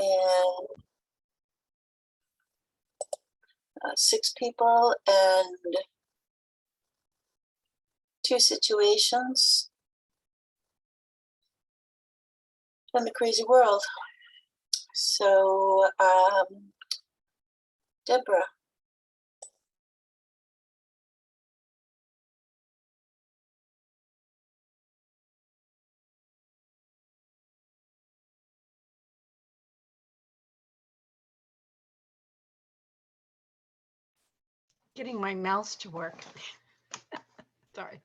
and 6 people and 2 situations in the crazy world. So, Deborah. Getting my mouse to work. Sorry.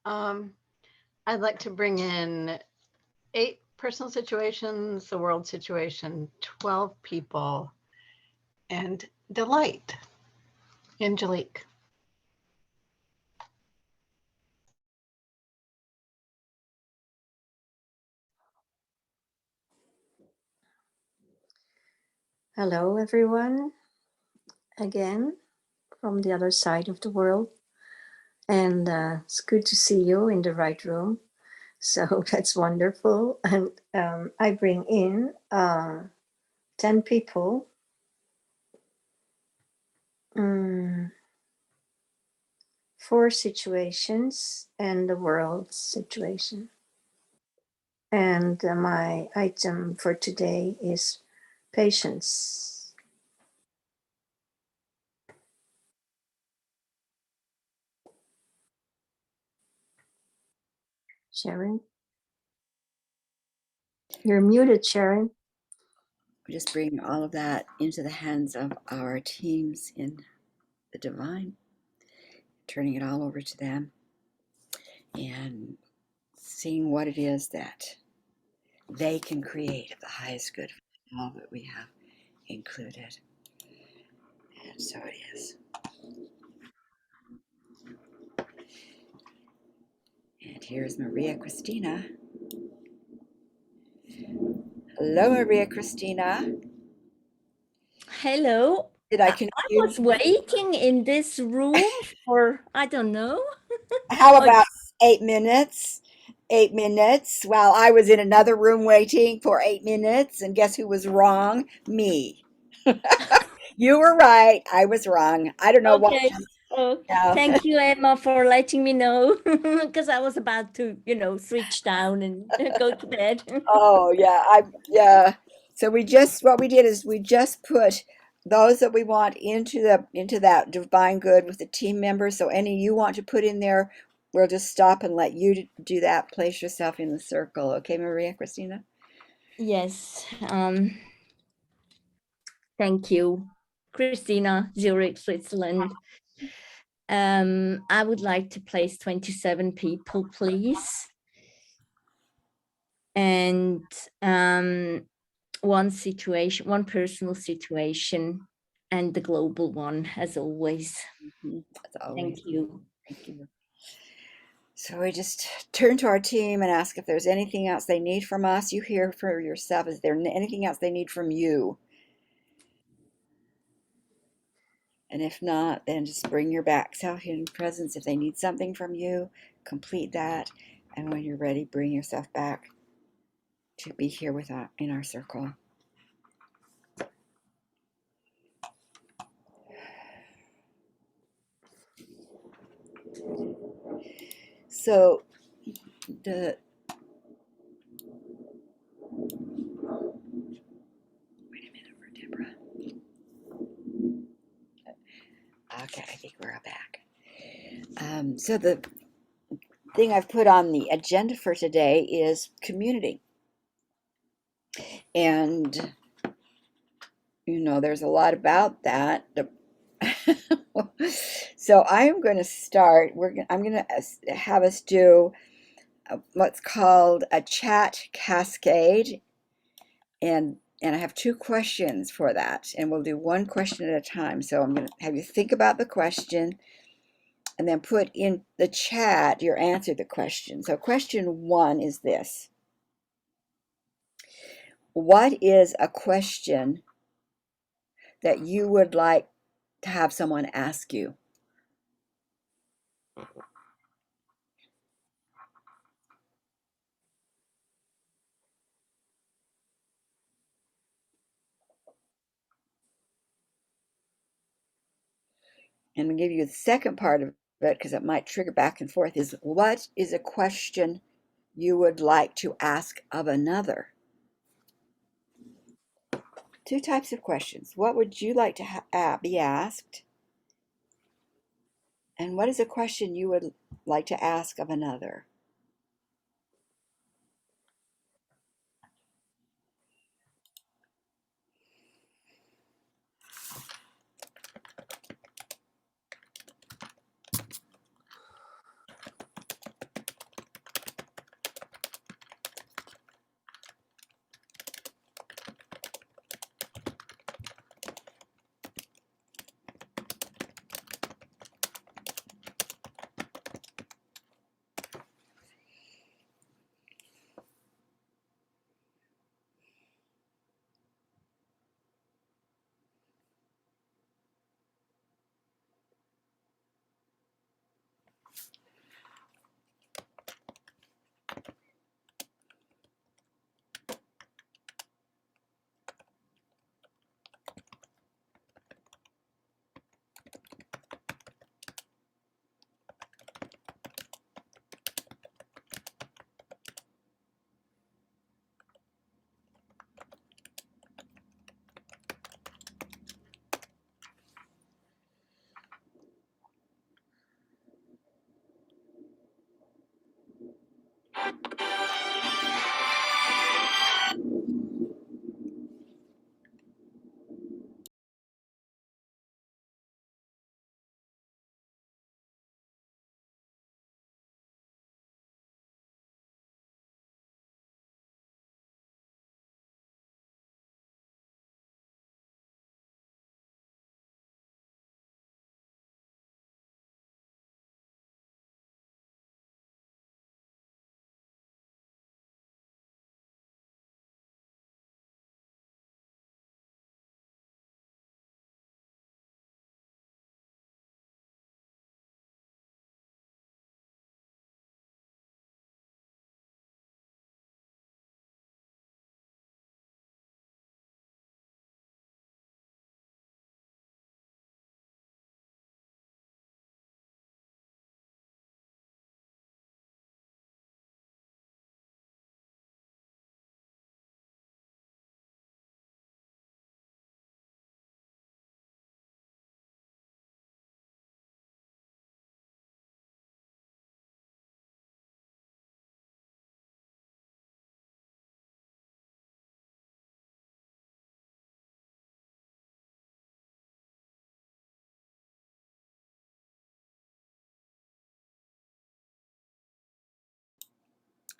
I'd like to bring in 8 personal situations, the world situation, 12 people, and delight. Angelique. Hello, everyone. Again, from the other side of the world. And it's good to see you in the right room. So that's wonderful. And I bring in 10 people. 4 situations and the world situation. And my item for today is patience. Sharon? You're muted, Sharon. Just bring all of that into the hands of our teams in the divine, turning it all over to them and seeing what it is that they can create of the highest good for all that we have included. And so it is. And here's Maria Christina. Hello, Maria Christina. Hello. Did I I confuse? was waiting in this room for, I don't know. How about 8 minutes? 8 minutes while I was in another room waiting for 8 minutes. And guess who was wrong? Me. You were right. I was wrong. I don't know Okay. why. Oh, No. thank you, Emma, for letting me know because I was about to, switch down and go to bed. Oh yeah, yeah. So what we did is we just put those that we want into that divine good with the team members. So any you want to put in there, we'll just stop and let you do that. Place yourself in the circle. Okay, Maria Christina? Yes. Thank you, Christina, Zurich, Switzerland. I would like to place 27 people, please. And one personal situation, and the global one, as always. As always. Thank you. Thank you. So we just turn to our team and ask if there's anything else they need from us. You hear for yourself. Is there anything else they need from you? And if not, then just bring your backs out in presence. If they need something from you, complete that. And when you're ready, bring yourself back to be here with us in our circle. So wait a minute for Deborah. Okay, I think we're back. So the thing I've put on the agenda for today is community. And, there's a lot about that. So I am going to start. I'm going to have us do what's called a chat cascade. And I have 2 questions for that. And we'll do one question at a time. So I'm going to have you think about the question and then put in the chat your answer to the question. So question 1 is this. What is a question that you would like to have someone ask you? and I'll give you the second part of it because it might trigger back and forth, is what is a question you would like to ask of another? Two types of questions. What would you like to be asked? And what is a question you would like to ask of another?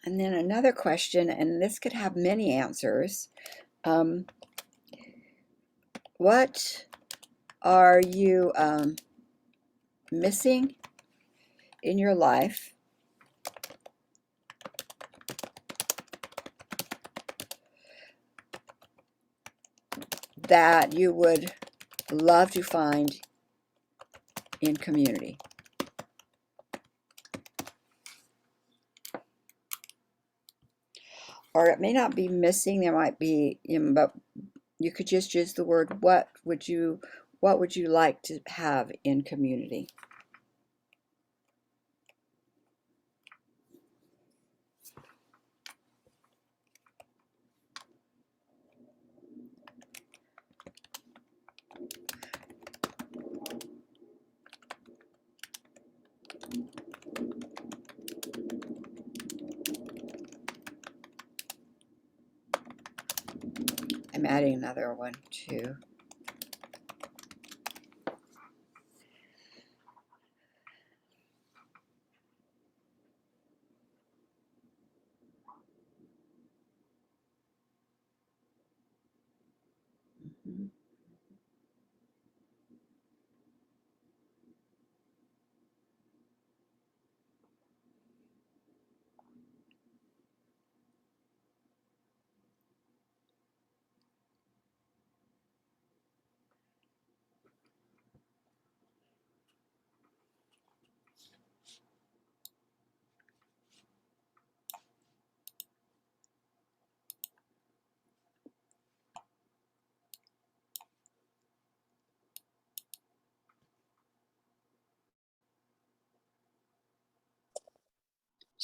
And then another question, and this could have many answers. What are you missing in your life that you would love to find in community? Or it may not be missing, there might be, but you could just use the word, what would you like to have in community? I'm adding another one too. Mhm.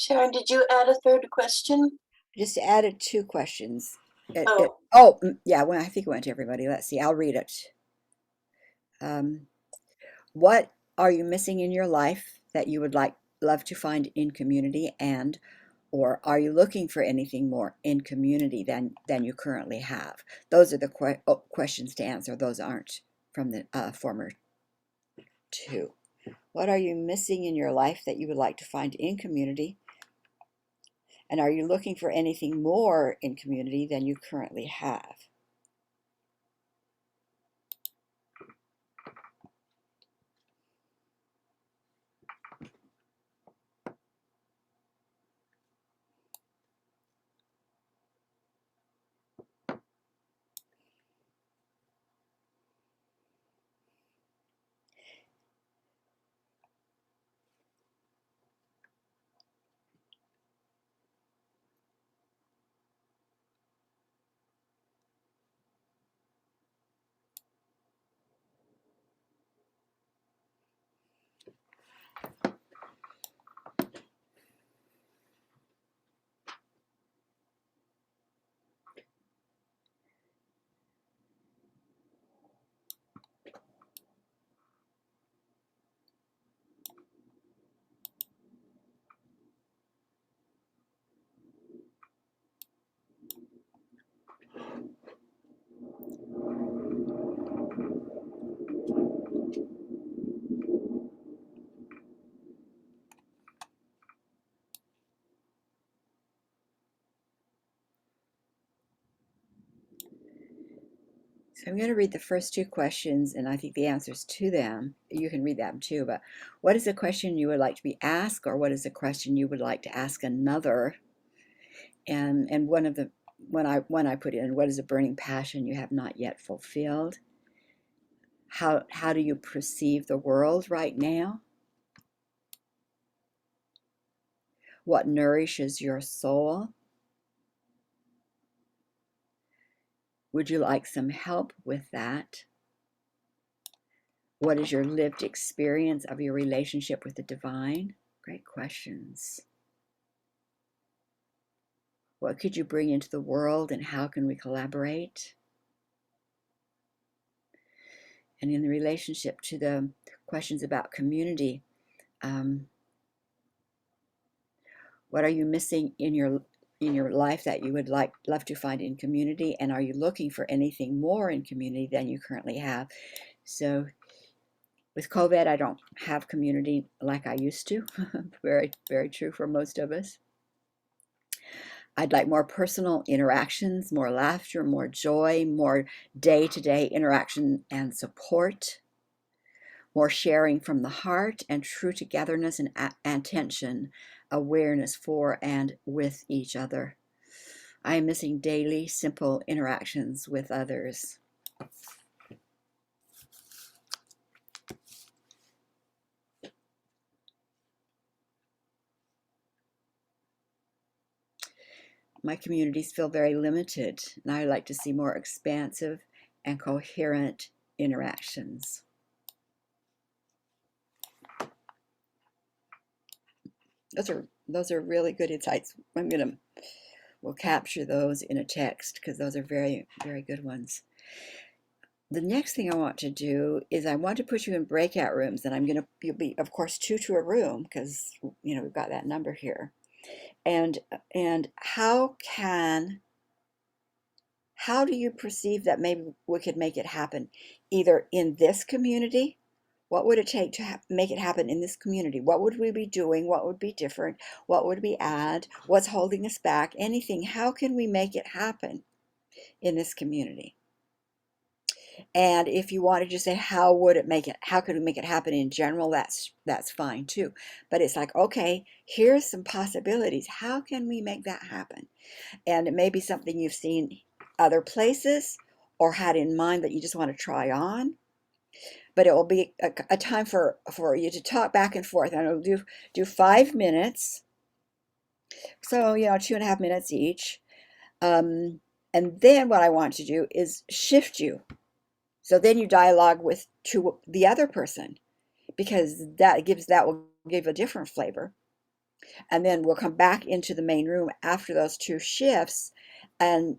Sharon, did you add a third question? Just added 2 questions. Oh. Yeah, well, I think it went to everybody. Let's see, I'll read it. What are you missing in your life that you would love to find in community, and or are you looking for anything more in community than you currently have? Those are the questions to answer. Those aren't from the former 2. What are you missing in your life that you would like to find in community? And are you looking for anything more in community than you currently have? So I'm going to read the first 2 questions, and I think the answers to them, you can read them too, but what is a question you would like to be asked, or what is a question you would like to ask another? And one of the, when I put in, what is a burning passion you have not yet fulfilled? How do you perceive the world right now? What nourishes your soul? Would you like some help with that? What is your lived experience of your relationship with the divine? Great questions. What could you bring into the world, and how can we collaborate? And in the relationship to the questions about community, what are you missing in your life that you would love to find in community, and are you looking for anything more in community than you currently have? So with COVID, I don't have community like I used to. Very, very true for most of us. I'd like more personal interactions, more laughter, more joy, more day-to-day interaction and support, more sharing from the heart, and true togetherness and attention, awareness for and with each other. I am missing daily, simple interactions with others. My communities feel very limited, and I like to see more expansive and coherent interactions. Those are really good insights. We'll capture those in a text because those are very, very good ones. The next thing I want to do is I want to put you in breakout rooms, and you'll be, of course, 2 to a room because, we've got that number here. And how do you perceive that maybe we could make it happen either in this community? What would it take to make it happen in this community? What would we be doing? What would be different? What would we add? What's holding us back? Anything. How can we make it happen in this community? And if you want to just say, how could we make it happen in general? That's fine too. But it's like, okay, here's some possibilities. How can we make that happen? And it may be something you've seen other places or had in mind that you just want to try on. But it will be a time for you to talk back and forth. And I'll do 5 minutes. So, 2.5 minutes each. And then what I want to do is shift you. So then you dialogue to the other person, because that will give a different flavor. And then we'll come back into the main room after those 2 shifts and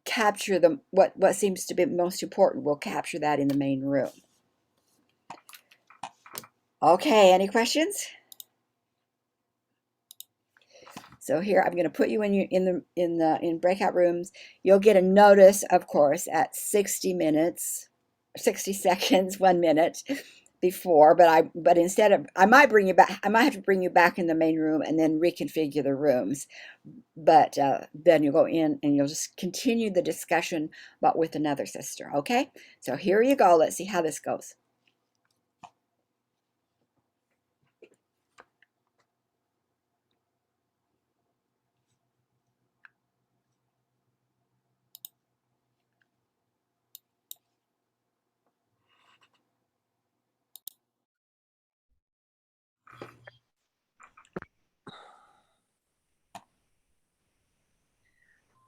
capture what seems to be most important. We'll capture that in the main room. Okay, any questions? So here I'm going to put you in breakout rooms. You'll get a notice, of course, at 60 minutes, 60 seconds, 1 minute before. But instead of, I might have to bring you back in the main room and then reconfigure the rooms. But then you'll go in and you'll just continue the discussion, but with another sister. Okay. So here you go. Let's see how this goes.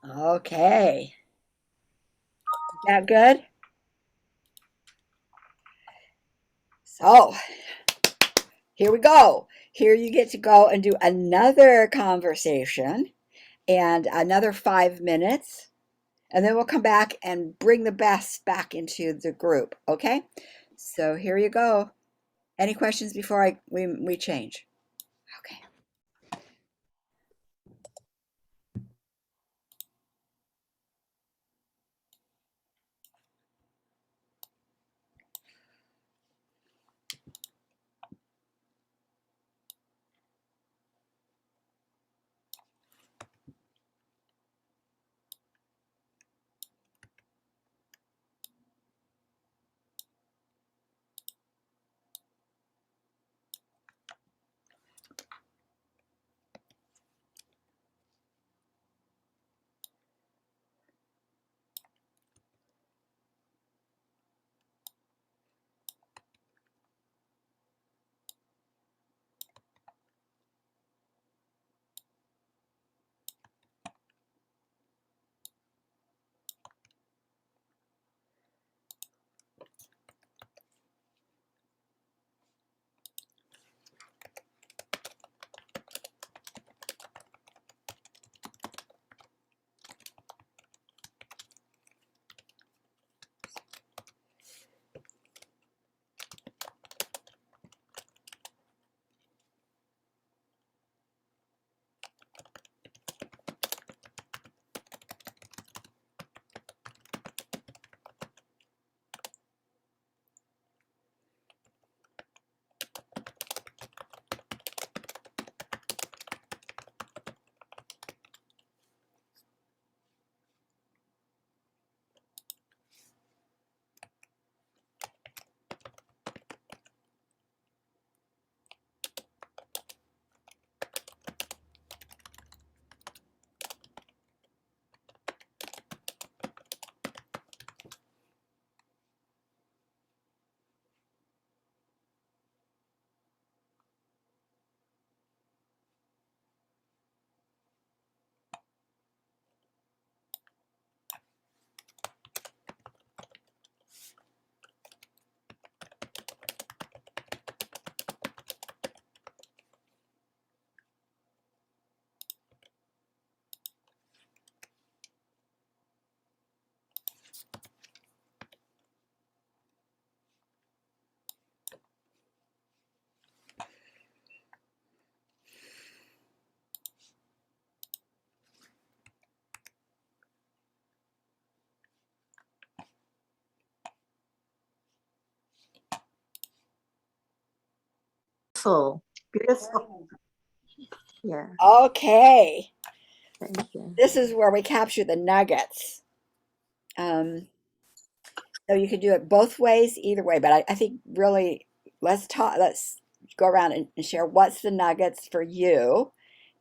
Okay. Is that good? So here we go. Here you get to go and do another conversation and another 5 minutes. And then we'll come back and bring the best back into the group. Okay. So here you go. Any questions before we change? Okay. Full. Beautiful. Yeah, Okay. thank you. This is where we capture the nuggets. So you can do it both ways, either way, but I think really let's go around and share what's the nuggets for you,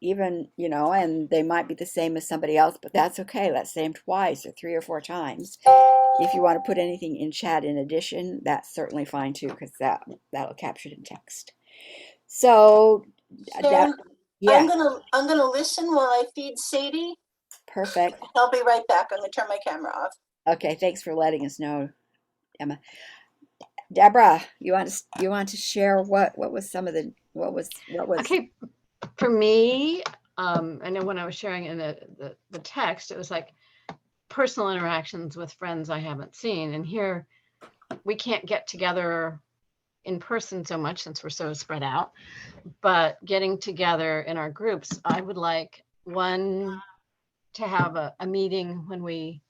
even, and they might be the same as somebody else, but that's okay. Let's say them twice or 3 or 4 times. If you want to put anything in chat in addition, that's certainly fine too, because that'll capture it in text. So Sharon, yeah, I'm gonna listen while I feed Sadie. perfect. I'll be right back. I'm gonna turn my camera off. Okay, thanks for letting us know, Emma. Deborah, you want to share what was some of the what was Okay, For me, I know when I was sharing in the text, it was like personal interactions with friends I haven't seen. And here we can't get together in person so much since we're so spread out, but getting together in our groups, I would like one to have a meeting when we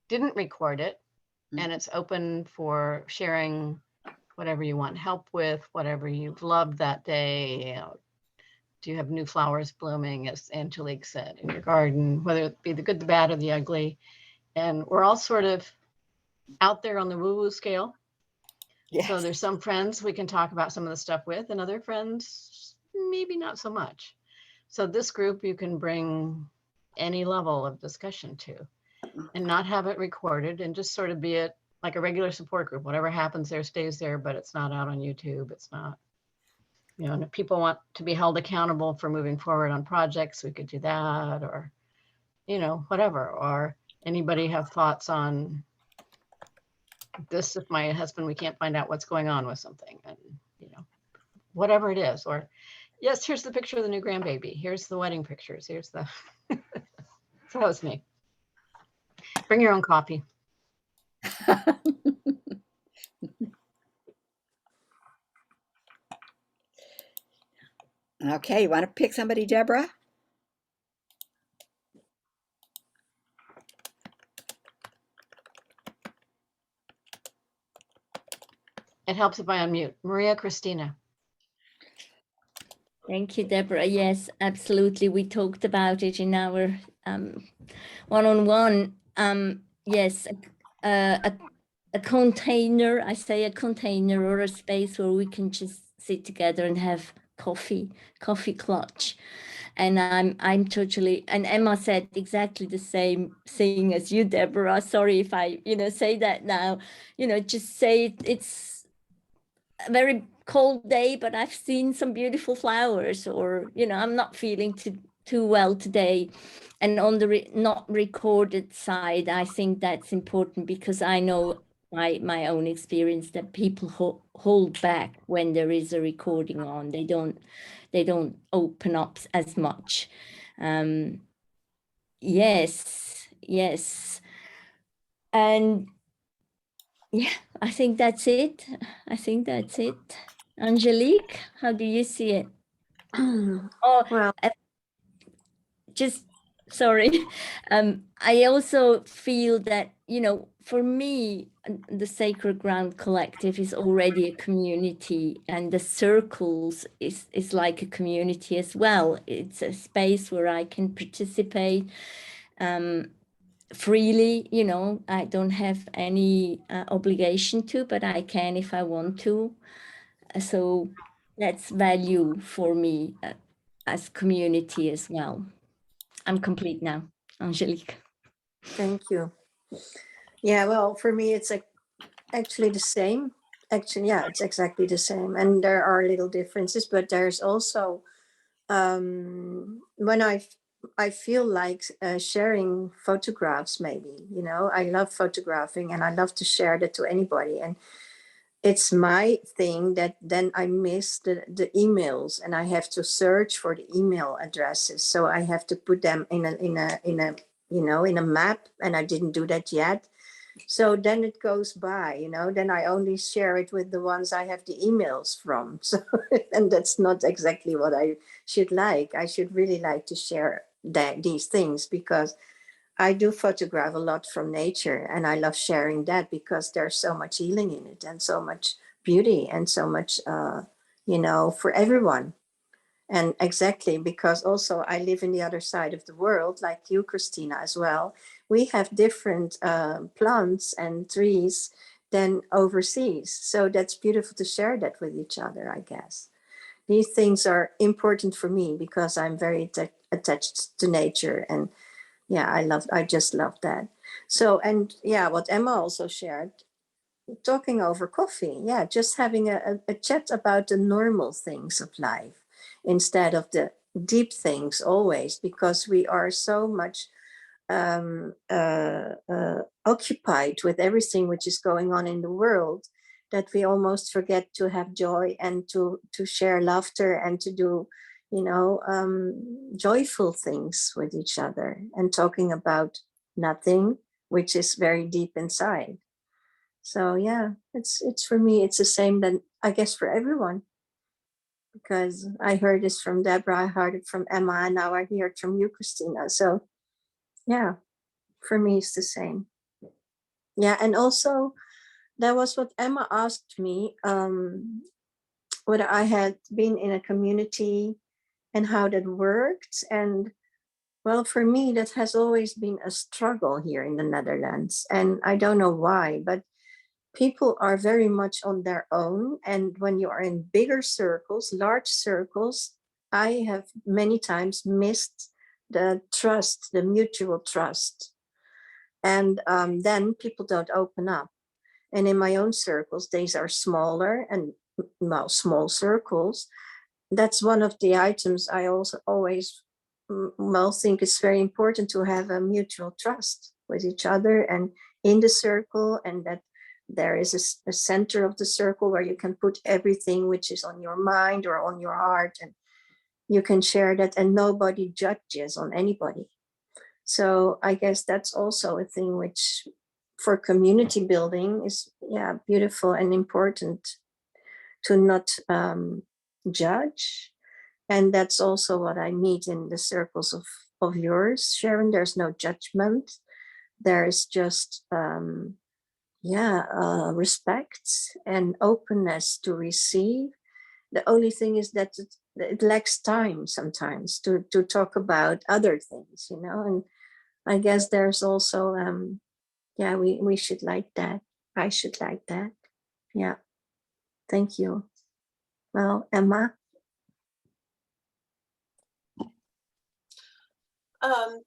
didn't record it and it's open for sharing whatever you want help with, whatever you've loved that day. You know, do you have new flowers blooming, as Angelique said, in your garden, whether it be the good, the bad, or the ugly. And we're all sort of out there on the woo-woo scale. Yes. So there's some friends we can talk about some of the stuff with, and other friends, maybe not so much. So this group you can bring any level of discussion to and not have it recorded and just sort of be it like a regular support group. Whatever happens there stays there, but it's not out on YouTube. It's not, you know, and if people want to be held accountable for moving forward on projects, we could do that, or, you know, whatever. Or anybody have thoughts on this, if my husband, we can't find out what's going on with something, and, you know, whatever it is. Or, yes, here's the picture of the new grandbaby. Here's the wedding pictures. Here's the, so that was me. Bring your own coffee. Okay, you want to pick somebody, Deborah? It helps if I unmute. Maria Christina. Thank you, Deborah. Yes, absolutely. We talked about it in our one-on-one. Yes, a container, I say a container or a space where we can just sit together and have coffee clutch. And I'm totally, and Emma said exactly the same thing as you, Deborah. Sorry if I, say that now, just say it's a very cold day, but I've seen some beautiful flowers, or, I'm not feeling too well today. And on the not recorded side, I think that's important, because I know my own experience that people hold back when there is a recording on. They don't open up as much. Yes. And yeah, I think that's it. Angelique, how do you see it? Oh, Well, just sorry. I also feel that, for me, the Sacred Ground Collective is already a community, and the circles is like a community as well. It's a space where I can participate freely. I don't have any obligation to, but I can if I want to. So that's value for me as community as well. I'm complete now, Angelique. thank you. Yeah, well, for me, it's actually the same. Actually, yeah, it's exactly the same. And there are little differences, but there's also when I feel like sharing photographs, maybe, I love photographing and I love to share that to anybody. And it's my thing that then I miss the emails, and I have to search for the email addresses. So I have to put them in a map, and I didn't do that yet. So then it goes by, then I only share it with the ones I have the emails from. So, and that's not exactly what I should like. I should really like to share these things, because I do photograph a lot from nature, and I love sharing that because there's so much healing in it, and so much beauty, and so much, for everyone. And exactly, because also I live in the other side of the world, like you, Christina, as well. We have different plants and trees than overseas. So that's beautiful to share that with each other, I guess. These things are important for me because I'm very attached to nature. And yeah, I just love that. So, and yeah, what Emma also shared, talking over coffee. Yeah, just having a chat about the normal things of life instead of the deep things always, because we are so much occupied with everything which is going on in the world that we almost forget to have joy and to share laughter and to do, joyful things with each other and talking about nothing, which is very deep inside. So yeah, it's for me, it's the same then I guess for everyone. Because I heard this from Deborah, I heard it from Emma, and now I hear it from you, Christina. So yeah, for me it's the same. Yeah, and also that was what Emma asked me, whether I had been in a community and how that worked. And well, for me, that has always been a struggle here in the Netherlands. And I don't know why, but people are very much on their own. And when you are in bigger circles, large circles, I have many times missed the trust, the mutual trust. And then people don't open up. And in my own circles, these are smaller and well, small circles. That's one of the items I also always think it's very important to have a mutual trust with each other and in the circle, and that there is a center of the circle where you can put everything which is on your mind or on your heart, and you can share that and nobody judges on anybody. So I guess that's also a thing which for community building is beautiful and important, to not judge. And that's also what I meet in the circles of yours, Sharon. There's no judgment. There is just respect and openness to receive. The only thing is that it lacks time sometimes to talk about other things, and I guess there's also we should like that. I should like that. Yeah, thank you. Well, Emma.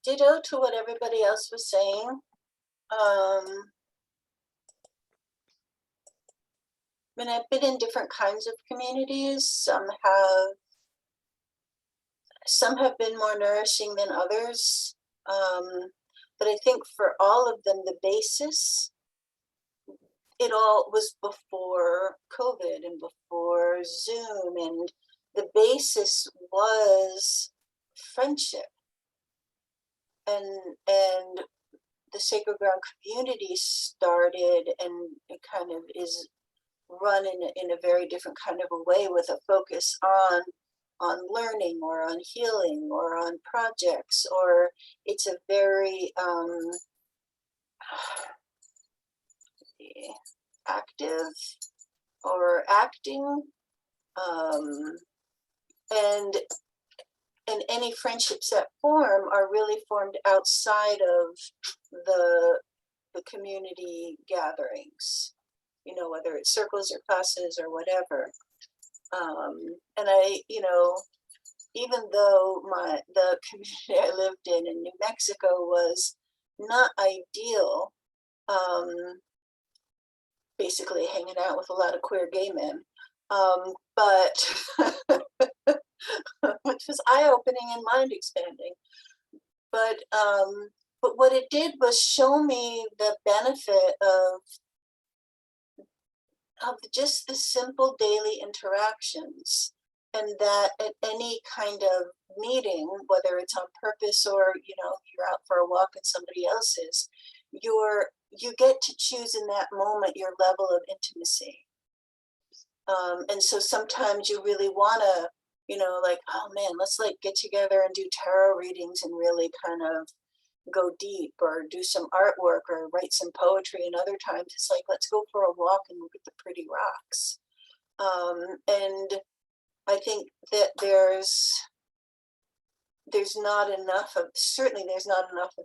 Ditto to what everybody else was saying. I mean, I've been in different kinds of communities. Some have been more nourishing than others. But I think for all of them, the basis, it all was before COVID and before Zoom, and the basis was friendship. And the Sacred Ground community started, and it kind of is run in a very different kind of a way, with a focus on learning or on healing or on projects, or it's a very active or acting, and any friendships that form are really formed outside of the community gatherings, whether it's circles or classes or whatever. And I, even though the community I lived in New Mexico was not ideal, basically hanging out with a lot of queer gay men, but which was eye-opening and mind-expanding. But what it did was show me the benefit of just the simple daily interactions, and that at any kind of meeting, whether it's on purpose or you're out for a walk and somebody else's, you get to choose in that moment your level of intimacy. And so sometimes you really want to, like, oh man, let's like get together and do tarot readings and really kind of go deep, or do some artwork or write some poetry. And other times it's like, let's go for a walk and look at the pretty rocks. And I think that there's not enough of, certainly there's not enough of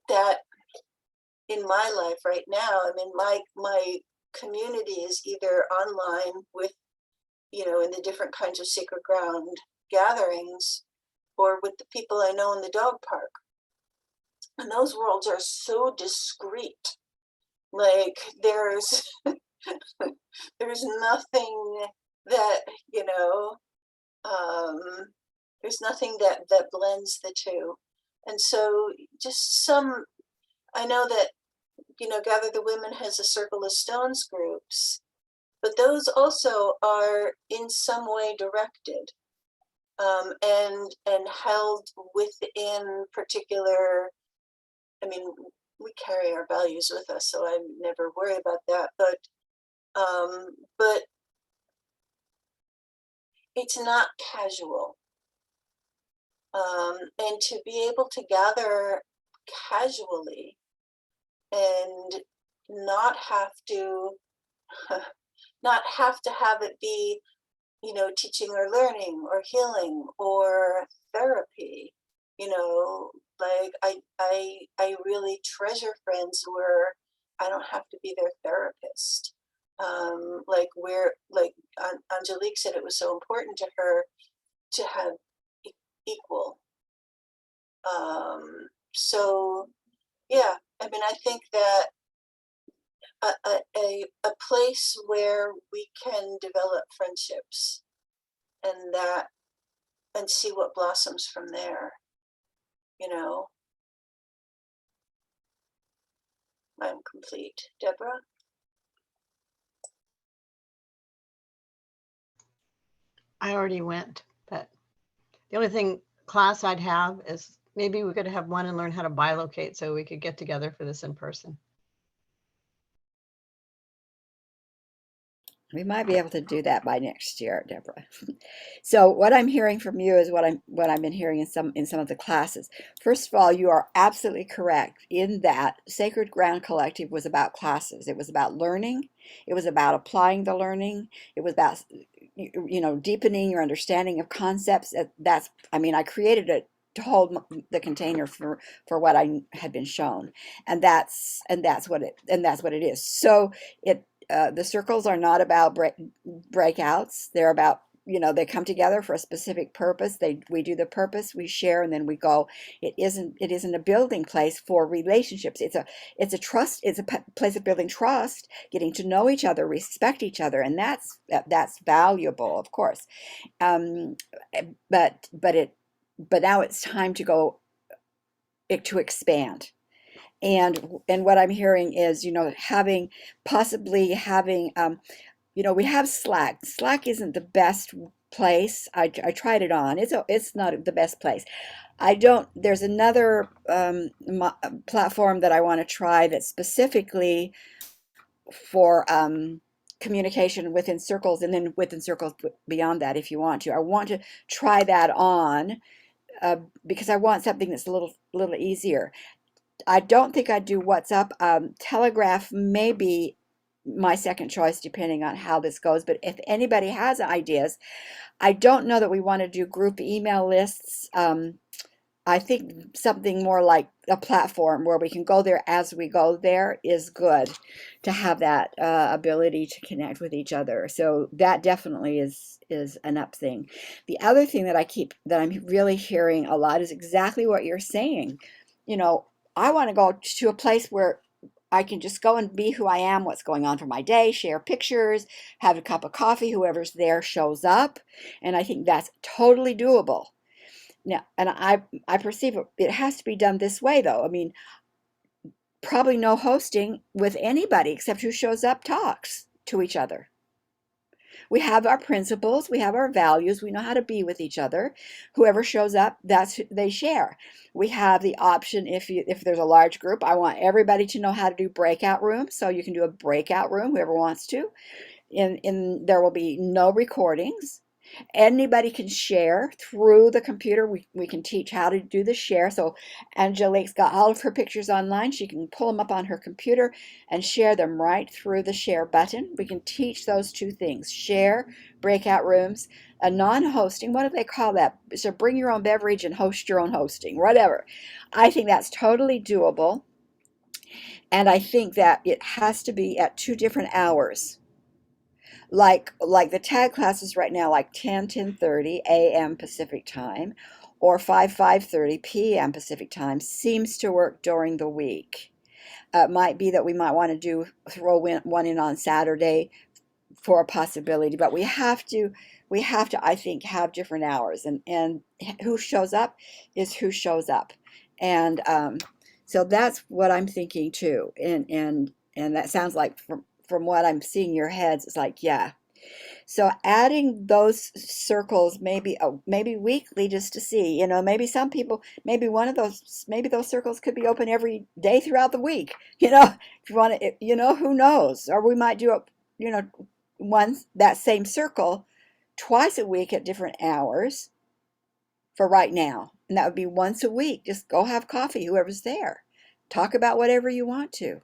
that in my life right now. I mean, my community is either online with, in the different kinds of Sacred Ground gatherings, or with the people I know in the dog park. And those worlds are so discreet. Like there's nothing that, there's nothing that blends the two. And so just I know that, Gather the Women has a Circle of Stones groups, but those also are in some way directed. and held within particular, I mean, we carry our values with us, so I never worry about that, but it's not casual. And to be able to gather casually and not have to have it be, you know, teaching or learning or healing or therapy, you know, like I really treasure friends where I don't have to be their therapist. Like Angelique said, it was so important to her to have equal. So yeah, I mean, I think that a place where we can develop friendships and see what blossoms from there, you know. I'm complete. Deborah? I already went, but the only thing class I'd have is maybe we could have one and learn how to bilocate so we could get together for this in person. We might be able to do that by next year, Deborah. So what I'm hearing from you is what I've been hearing in some of the classes. First of all, you are absolutely correct in that Sacred Ground Collective was about classes. It was about learning. It was about applying the learning. It was about, you know, deepening your understanding of concepts. That's, I mean, I created it to hold the container for what I had been shown, and that's what it is. So the circles are not about breakouts. They're about, you know, they come together for a specific purpose. We do the purpose, we share, and then we go. It isn't a building place for relationships. It's a trust. It's a place of building trust, getting to know each other, respect each other, and that's valuable, of course. But now it's time to go to expand. And what I'm hearing is, you know, possibly having, you know, we have Slack. Slack isn't the best place. I tried it on. It's not the best place. There's another platform that I want to try that's specifically for communication within circles, and then within circles beyond that if you want to. I want to try that on because I want something that's a little easier. I don't think I'd do WhatsApp. Telegraph may be my second choice depending on how this goes, but if anybody has ideas, I don't know that we want to do group email lists. I think something more like a platform where we can go there as we go there is good, to have that ability to connect with each other. So that definitely is an up thing. The other thing that I'm really hearing a lot is exactly what you're saying. You know, I want to go to a place where I can just go and be who I am, what's going on for my day, share pictures, have a cup of coffee, whoever's there shows up. And I think that's totally doable. Now, and I perceive it has to be done this way, though. I mean, probably no hosting with anybody except who shows up talks to each other. We have our principles, we have our values, we know how to be with each other. Whoever shows up, that's who they share. We have the option, if there's a large group, I want everybody to know how to do breakout rooms, so you can do a breakout room, whoever wants to. There will be no recordings. Anybody can share through the computer. We can teach how to do the share. So Angelique's got all of her pictures online. She can pull them up on her computer and share them right through the share button. We can teach those two things: share, breakout rooms, a non-hosting. What do they call that? So bring your own beverage and host your own hosting, whatever. I think that's totally doable. And I think that it has to be at 2 different hours. Like the tag classes right now, like 10:30 a.m. Pacific time or 5:30 p.m. Pacific time seems to work during the week. It might be that we might want to throw one in on Saturday for a possibility, but we have to, I think, have different hours, and who shows up is who shows up. And so that's what I'm thinking too. And that sounds like from what I'm seeing in your heads, it's like, yeah, So adding those circles, maybe weekly, just to see, you know, maybe some people, maybe those circles could be open every day throughout the week, you know, if you want to, you know, who knows? Or we might do it, you know, that same circle twice a week at different hours for right now. And that would be once a week. Just go have coffee, whoever's there. Talk about whatever you want to.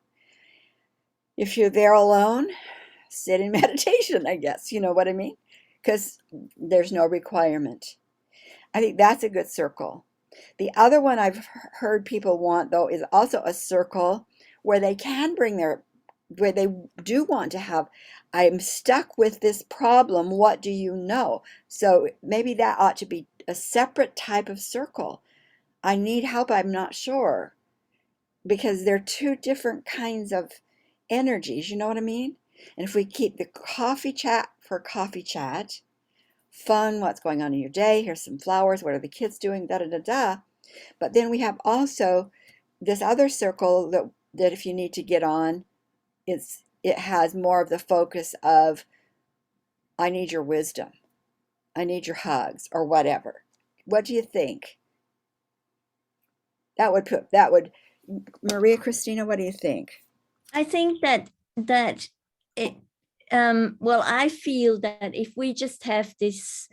If you're there alone, sit in meditation, I guess. You know what I mean? Because there's no requirement. I think that's a good circle. The other one I've heard people want, though, is also a circle where they can bring where they do want to have, I'm stuck with this problem, what do you know? So maybe that ought to be a separate type of circle. I need help, I'm not sure. Because they're two different kinds of energies, you know what I mean? And if we keep the coffee chat for coffee chat, fun, what's going on in your day, here's some flowers, what are the kids doing, da da da da. But then we have also this other circle that if you need to get on, it has more of the focus of, I need your wisdom, I need your hugs, or whatever. What do you think? That would, Maria Christina, what do you think? I think that it well, I feel that if we just have this,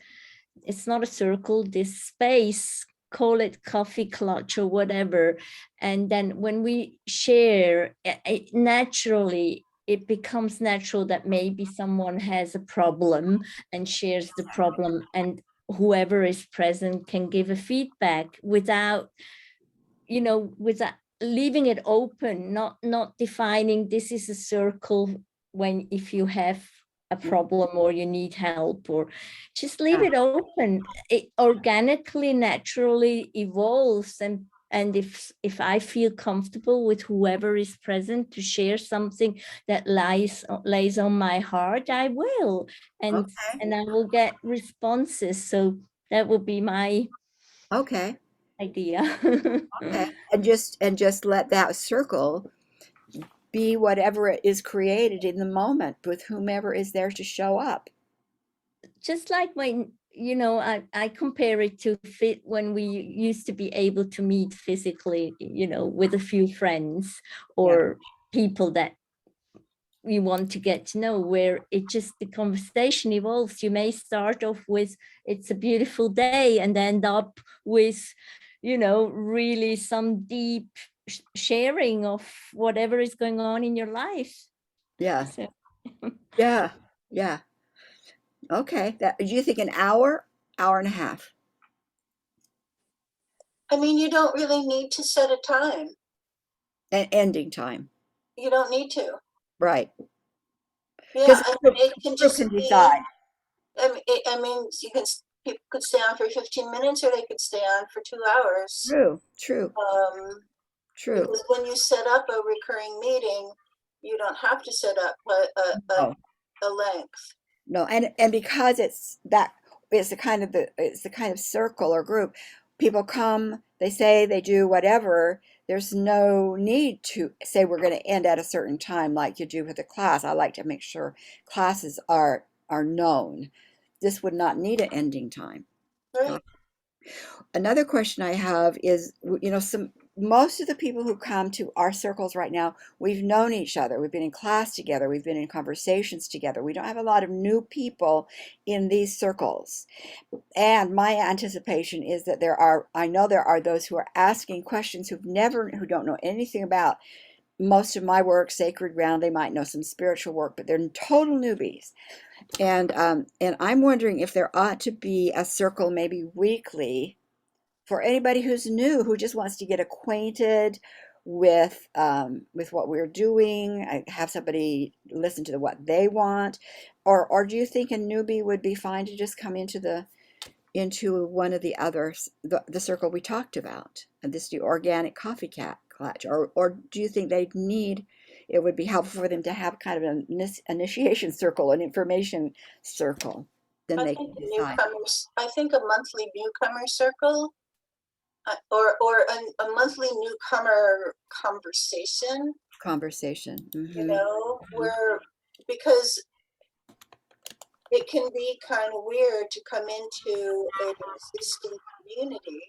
it's not a circle, this space, call it coffee clutch or whatever, and then when we share, it naturally, it becomes natural that maybe someone has a problem and shares the problem, and whoever is present can give a feedback without, you know, without leaving it open, not defining this is a circle when if you have a problem or you need help, or just leave it open. It organically, naturally evolves, and if I feel comfortable with whoever is present to share something that lays on my heart, I will, and I will get responses. So that would be my idea. Okay. And just let that circle be whatever it is created in the moment with whomever is there to show up. Just like when, you know, I compare it to fit when we used to be able to meet physically, you know, with a few friends or people that we want to get to know, where it just, the conversation evolves. You may start off with, it's a beautiful day, and end up with, you know, really some deep sharing of whatever is going on in your life. Yeah. So. Yeah. Okay. Do you think an hour and a half? I mean, you don't really need to set a time. An ending time. You don't need to. Right. Yeah, I mean, it can just can be, decide. I mean, people could stay on for 15 minutes or they could stay on for 2 hours. True. Because when you set up a recurring meeting, you don't have to set up a length. No, and because it's the kind of circle or group, people come, they say, they do whatever. There's no need to say we're going to end at a certain time like you do with a class. I like to make sure classes are known. This would not need an ending time. Right. Another question I have is, you know, most of the people who come to our circles right now, we've known each other. We've been in class together. We've been in conversations together. We don't have a lot of new people in these circles. And my anticipation is that I know there are those who are asking questions who don't know anything about most of my work, sacred ground. They might know some spiritual work, but they're total newbies. And I'm wondering if there ought to be a circle maybe weekly for anybody who's new, who just wants to get acquainted with what we're doing, have somebody listen to what they want, or do you think a newbie would be fine to just come into one of the others, the circle we talked about, and this the organic coffee clutch, or do you think it would be helpful for them to have kind of an initiation circle, an information circle? Then they can decide. I think a monthly newcomer circle, or a monthly newcomer conversation. Mm-hmm. You know, where, because it can be kind of weird to come into an existing community,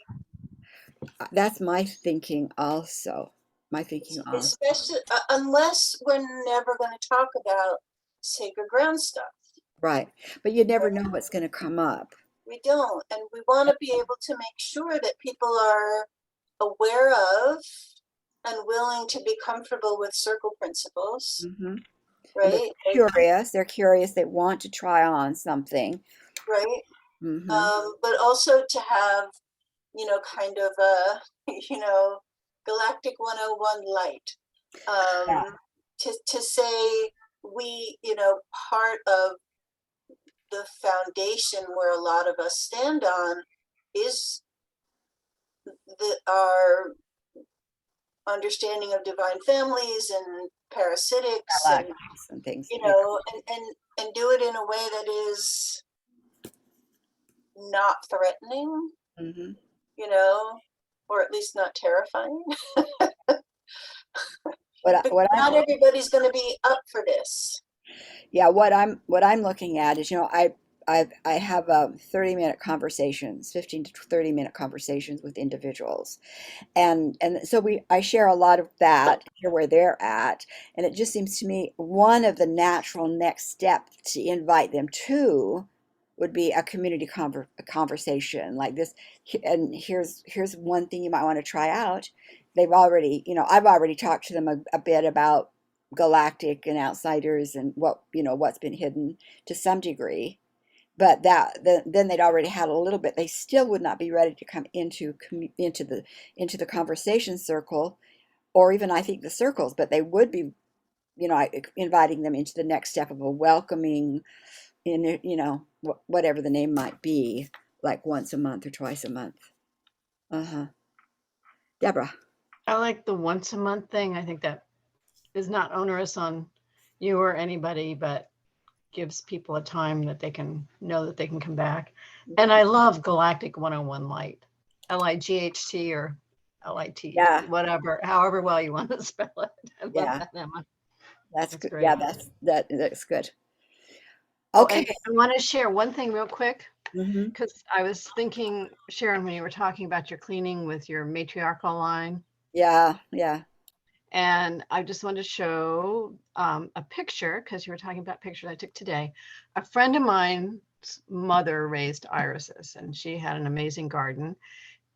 That's my thinking also. My thinking also. especially unless we're never going to talk about sacred ground stuff. Right. But you never know what's going to come up. We don't, and we want to be able to make sure that people are aware of and willing to be comfortable with circle principles, Hmm. And right? they're curious, they want to try on something. Right. Hmm. But also to have, kind of a, Galactic 101 light. Yeah. To say part of the foundation where a lot of us stand on is our understanding of divine families and parasitics, and Galactics and things. and do it in a way that is not threatening, Hmm. or at least not terrifying. What But what not I'm everybody's going to be up for this. Yeah, what I'm looking at is, I have 30-minute conversations, 15 to 30-minute conversations with individuals, and so I share a lot of that, hear where they're at, and it just seems to me one of the natural next step to invite them to would be a community conversation like this. And here's one thing you might want to try out. I've already talked to them a bit about galactic and outsiders and what's been hidden to some degree, but then they'd already had a little bit. They still would not be ready to come into the conversation circle, or even I think the circles, but they would be, inviting them into the next step of a welcoming, whatever the name might be, like once a month or twice a month. Deborah. I like the once a month thing. I think that is not onerous on you or anybody, but gives people a time that they can know that they can come back. And I love Galactic 101 Light, LIGHT or LIT, Yeah. whatever, however well you want to spell it. I love Yeah. that, Emma. That's That's good. great. Yeah, that's good. Oh, Okay. and I want to share one thing real quick, Hmm. because I was thinking, Sharon, when you were talking about your cleaning with your matriarchal line, Yeah. Yeah. and I just wanted to show a picture, because you were talking about pictures I took today. A friend of mine's mother raised irises, and she had an amazing garden.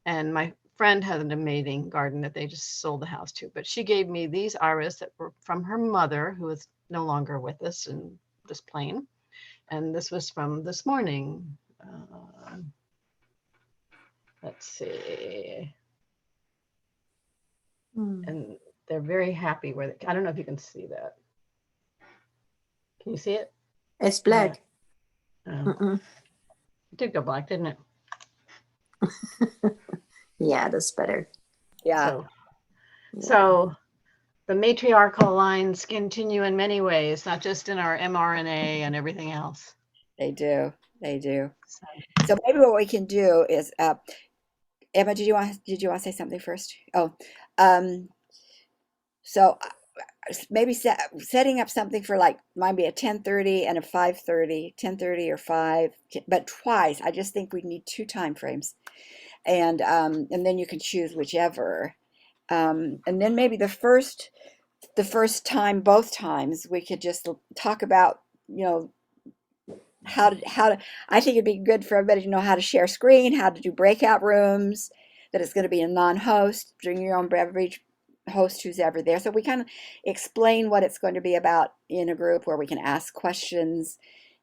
And my friend had an amazing garden that they just sold the house to. But she gave me these iris that were from her mother, who is no longer with us in this plane. And this was from this morning. Let's see. And they're very happy where I don't know if you can see that. Can you see it? It's black. It did go black, didn't it? Yeah, that's better. Yeah. So the matriarchal lines continue in many ways, not just in our mRNA and everything else. They do. They do. So maybe what we can do is, Emma, did you want to say something first? Oh, so maybe setting up something for like maybe a 10:30 and a 5:30, 10:30 or 5, but twice. I just think we need 2 time frames, and then you can choose whichever, and then maybe the first time, both times, we could just talk about, how to. I think it'd be good for everybody to know how to share screen, how to do breakout rooms, that it's going to be a non-host, bring your own beverage, host who's ever there. So we kind of explain what it's going to be about in a group where we can ask questions,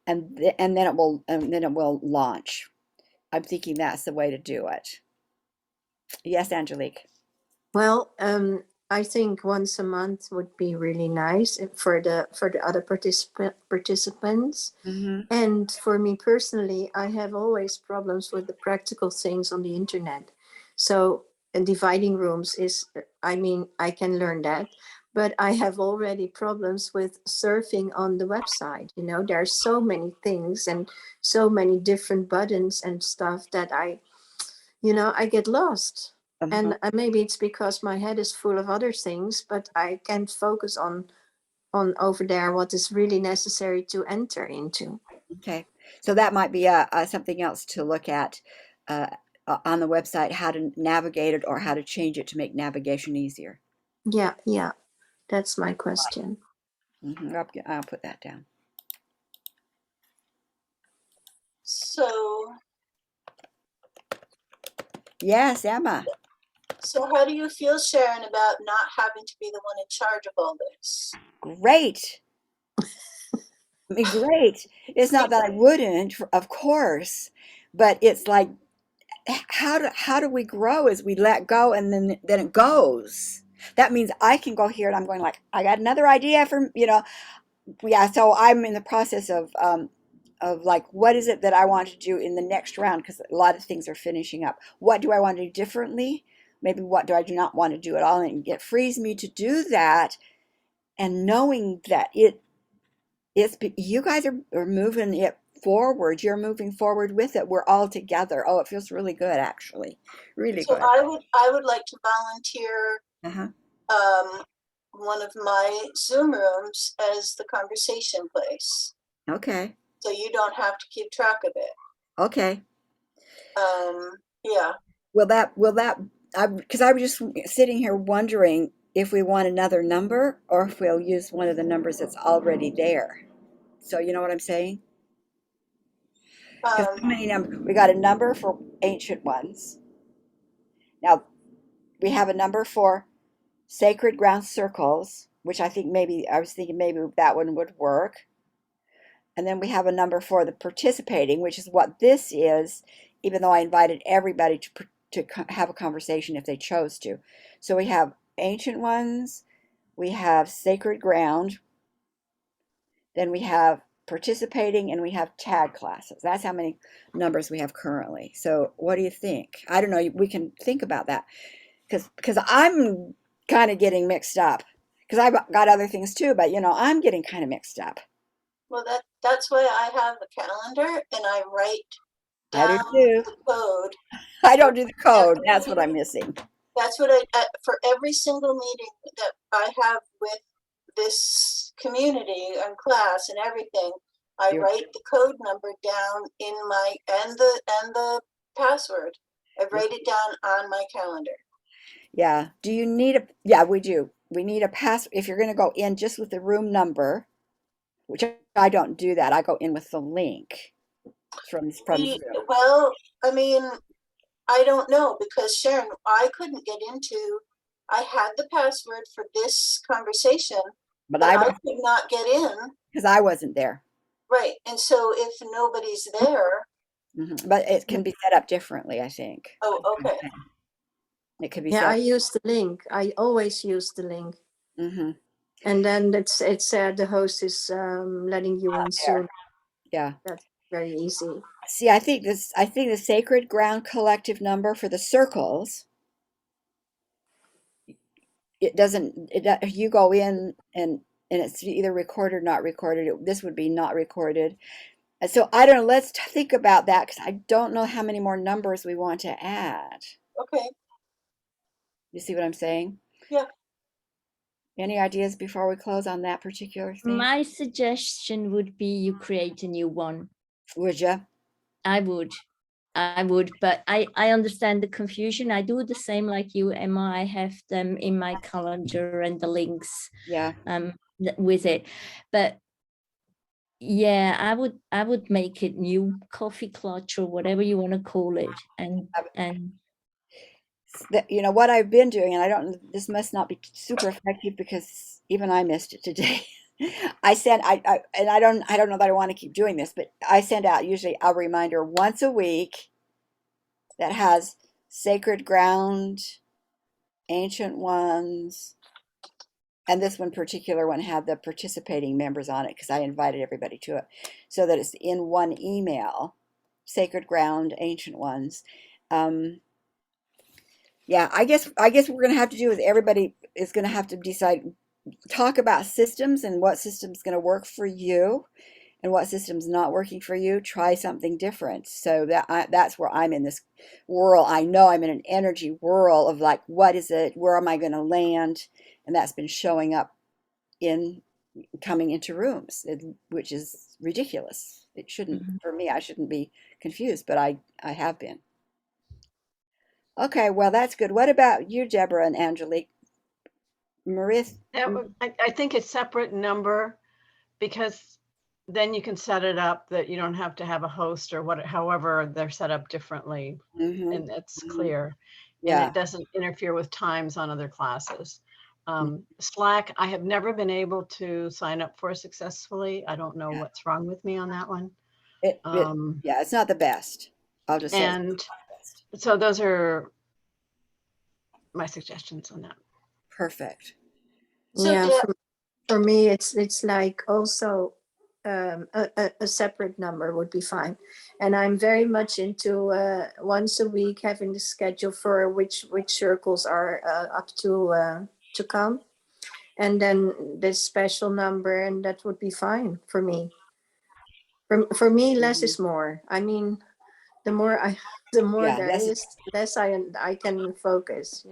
and then it will launch. I'm thinking that's the way to do it. Yes, Angelique. Well, I think once a month would be really nice for the other participants. Mm-hmm. And for me personally, I have always problems with the practical things on the internet. So dividing rooms is, I can learn that, but I have already problems with surfing on the website. There are so many things and so many different buttons and stuff that I get lost. And maybe it's because my head is full of other things, but I can't focus on over there what is really necessary to enter into. Okay, so that might be something else to look at on the website, how to navigate it or how to change it to make navigation easier. Yeah, yeah. That's my question. I'll put that down. So, Yes, Emma. so how do you feel, Sharon, about not having to be the one in charge of all this? Great. I mean, great. It's not that I wouldn't, of course, but it's like, how do we grow as we let go and then it goes? That means I can go here and I'm going like, I got another idea for, yeah. So I'm in the process of like, what is it that I want to do in the next round? Because a lot of things are finishing up. What do I want to do differently? Maybe what do I do not want to do at all? And it frees me to do that. And knowing that you guys are moving it forward. You're moving forward with it. We're all together. Oh, it feels really good, actually. Really So good. I would like to volunteer Uh-huh. one of my Zoom rooms as the conversation place. Okay. So you don't have to keep track of it. Okay. Yeah. Because I was just sitting here wondering if we want another number or if we'll use one of the numbers that's already there. So you know what I'm saying? Because how many numbers? We got a number for ancient ones. Now we have a number for sacred ground circles, which I was thinking maybe that one would work. And then we have a number for the participating, which is what this is, even though I invited everybody to have a conversation if they chose to. So we have ancient ones, we have sacred ground, then we have participating, and we have tag classes. That's how many numbers we have currently. So what do you think? I don't know. We can think about that because I'm kind of getting mixed up because I've got other things too, but I'm getting kind of mixed up. Well, that's why I have a calendar and I write I do down too. the code. I don't do the code. Every That's what I'm meeting. missing. That's what for every single meeting that I have with this community and class and everything, I You're- write the code number down in my, and the password. I write it down on my calendar. Yeah. Do you need yeah, we do. We need a pass if you're going to go in just with the room number, which I don't do that. I go in with the link from Zoom. Well, I mean, I don't know because Sharon, I couldn't get into, I had the password for this conversation, But but I I don't could not get in. because I wasn't there. Right. And so if nobody's there, But it can be set up differently, I think. oh, okay. It could be Yeah, set I use the link. I always use the link. Mm-hmm. And then it said the host is letting you in soon. Yeah. That's very easy. See, I think the Sacred Ground Collective number for the circles, it doesn't, you go in and it's either recorded or not recorded. This would be not recorded. And so I don't know, let's think about that because I don't know how many more numbers we want to add. Okay. You see what I'm saying? Yeah. Any ideas before we close on that particular thing? My suggestion would be you create a new one. Would you? I would, but I understand the confusion. I do the same like you, Emma. I have them in my calendar and the links Yeah. with it. But yeah, I would make it new coffee clutch or whatever you want to call it. And What I've been doing, and I don't, this must not be super effective because even I missed it today. And I don't know that I want to keep doing this, but I send out usually a reminder once a week that has sacred ground, ancient ones, and this one particular one had the participating members on it because I invited everybody to it, so that it's in one email, sacred ground, ancient ones. Yeah, I guess what we're going to have to do is everybody is going to have to decide, talk about systems and what system's going to work for you and what system's not working for you. Try something different. So that's where I'm in this whirl. I know I'm in an energy whirl of like, what is it? Where am I going to land? And that's been showing up in coming into rooms, which is ridiculous. It shouldn't, for me, I shouldn't be confused, but I have been. Okay, well, that's good. What about you, Deborah and Angelique? Marith? I think it's separate number, because then you can set it up that you don't have to have a host or however they're set up differently, Mm-hmm. and it's clear. Yeah. And it doesn't interfere with times on other classes. Slack, I have never been able to sign up for successfully. I don't know what's wrong with me on that one. Yeah, it's not the best. I'll just say. And so those are my suggestions on that. Perfect. So Yeah, Deb, for me, it's like also a separate number would be fine. And I'm very much into once a week having the schedule for which circles are up to come, and then this special number, and that would be fine for me. For me, less is more. I mean, the more there is, less I can focus.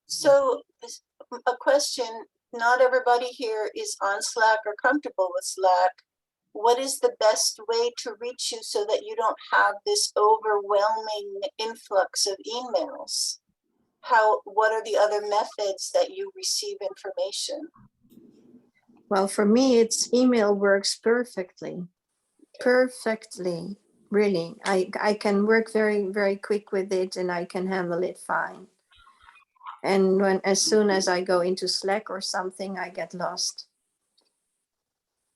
so a question, not everybody here is on Slack or comfortable with Slack. What is the best way to reach you so that you don't have this overwhelming influx of emails? What are the other methods that you receive information? Well, for me, it's email works perfectly. Really. I can work very, very quick with it, and I can handle it fine. And as soon as I go into Slack or something, I get lost.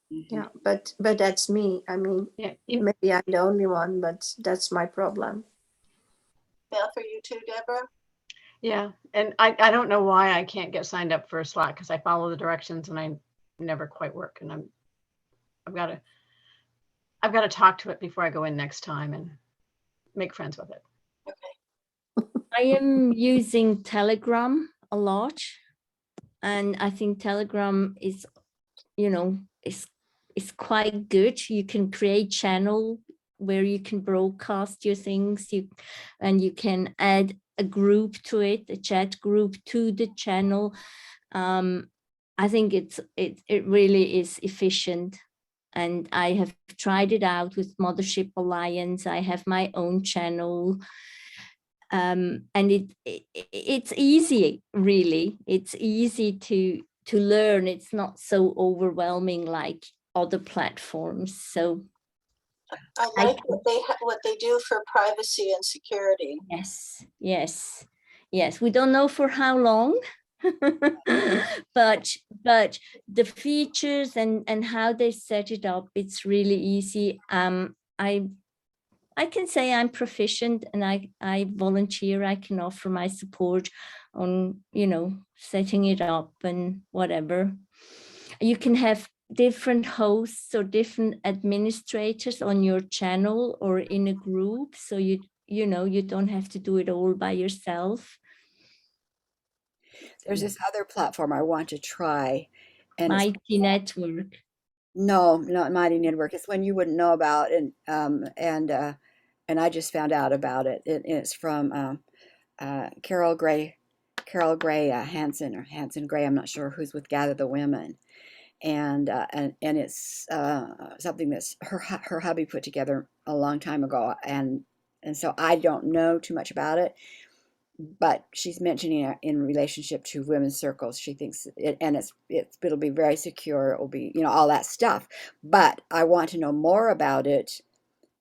Yeah, but that's me. I mean, maybe I'm the only one, but that's my problem. Yeah, for you too, Deborah? Yeah, and I don't know why I can't get signed up for Slack, because I follow the directions and I never quite work, and I've got to talk to it before I go in next time and make friends with it. Okay. I am using Telegram a lot, and I think Telegram is, is quite good. You can create channel where you can broadcast your things, and you can add a group to it, a chat group to the channel. I think it really is efficient. And I have tried it out with Mothership Alliance. I have my own channel. And it's easy, really. It's easy to learn. It's not so overwhelming like other platforms. So I like what they do for privacy and security. Yes. We don't know for how long, but the features and how they set it up, it's really easy. I can say I'm proficient, and I volunteer. I can offer my support on, setting it up and whatever. You can have different hosts or different administrators on your channel or in a group. So you don't have to do it all by yourself. There's this other platform I want to try. And Mighty Network. No, not Mighty Network. It's one you wouldn't know about, and I just found out about it. It's from Carol Gray Hansen, or Hansen Gray. I'm not sure who's with Gather the Women, and it's something that's her hubby put together a long time ago, and so I don't know too much about it. But she's mentioning it in relationship to women's circles. She thinks it'll be very secure. It will be, all that stuff. But I want to know more about it.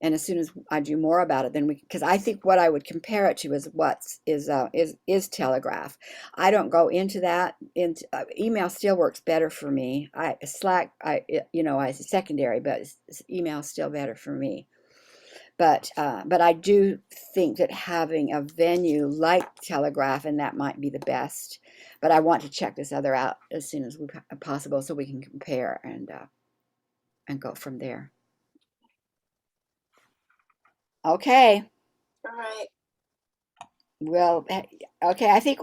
And as soon as I do more about it, then because I think what I would compare it to is Telegraph. I don't go into that. Email still works better for me. Slack, as a secondary, but email is still better for me. But I do think that having a venue like Telegraph, and that might be the best. But I want to check this other out as soon as possible, so we can compare and go from there. Okay. All right. Well, okay. I think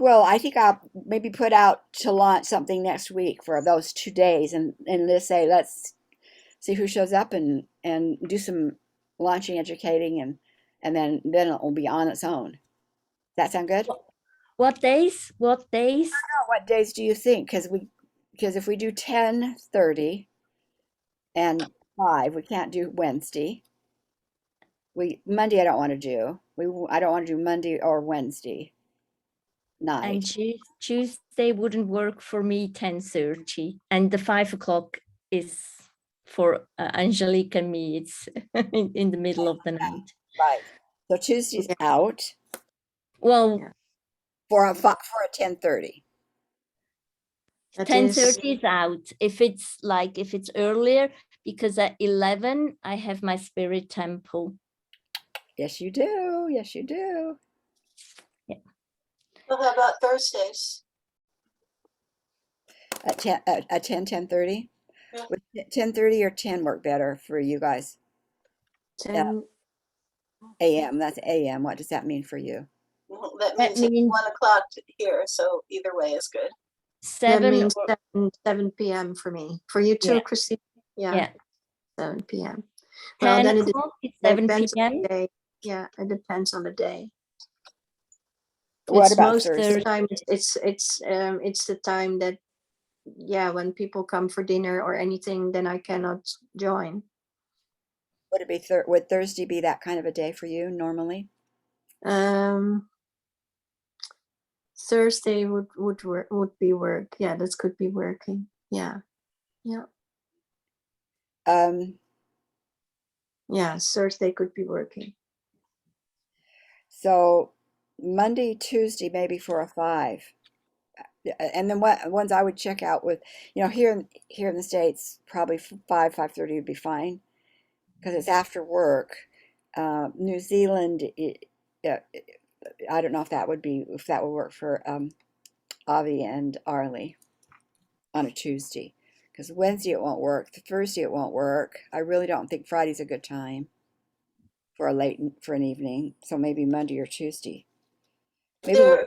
I'll maybe put out to launch something next week for those 2 days, and let's see who shows up and do some launching, educating, and then it will be on its own. Does that sound good? What days? What days do you think? because if we do 10:30 and 5, we can't do Wednesday. Monday I don't want to do. I don't want to do Monday or Wednesday night. And Tuesday wouldn't work for me, 10:30. And the 5 o'clock is for Angelique and me. It's in the middle of the night. Right. So Tuesday's out Well, Yeah. for a 10:30. That 10:30 is out. If it's earlier, because at 11 I have my spirit temple. Yes, you do. Yes, you do. Well, how about Thursdays? At 10:30. Yeah. Would 10:30 or 10 work better for you guys? 10, AM. That's AM. What does that mean for you? Well, that That means it's means 1 o'clock here, so either way is good. that 7 means or 7 p.m. for me. For you too, Yeah. Christine? Yeah, yeah, 7 p.m. Well, 10 then it o'clock is 7 depends on p.m. the day. Yeah, it depends on the day. What It's about most of the Thursday? time it's the time that, yeah, when people come for dinner or anything, then I cannot join. Would it be would Thursday be that kind of a day for you normally? Thursday would be work. Yeah, that could be working. Yeah. Yeah. Yeah, Thursday could be working. So Monday, Tuesday, maybe for a 5. And then what ones I would check out with, here in the States, probably 5:30 would be fine because it's after work. New Zealand, I don't know if that would work for Avi and Arlie on a Tuesday, because Wednesday it won't work. Thursday it won't work. I really don't think Friday's a good time for an evening. So maybe Monday or Tuesday.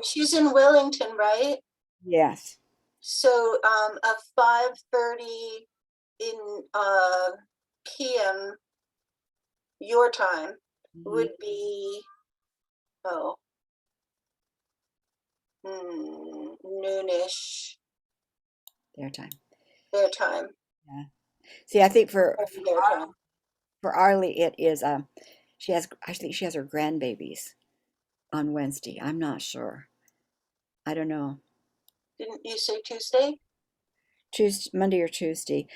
She's in Wellington, right? Yes. So a 5:30 in PM your time would be noonish Their time. their time. Yeah. See, I think for Their time. Arlie, it is she has her grandbabies on Wednesday. I'm not sure. I don't know. Didn't you say Tuesday? Monday or Tuesday.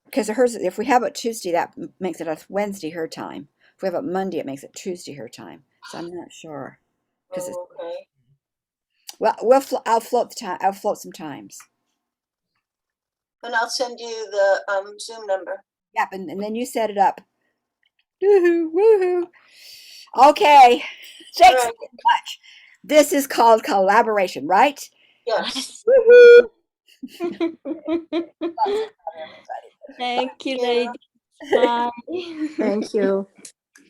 Because hers, if we have it Tuesday, that makes it a Wednesday her time. If we have it Monday, it makes it Tuesday her time. So I'm not sure. Okay. Well, I'll float some times. And I'll send you the Zoom number. Yep, and then you set it up. Woohoo! Woohoo! Okay. Thanks so much. This is called collaboration, right? Yes. Woohoo! Thank you, ladies. Bye. Thank you.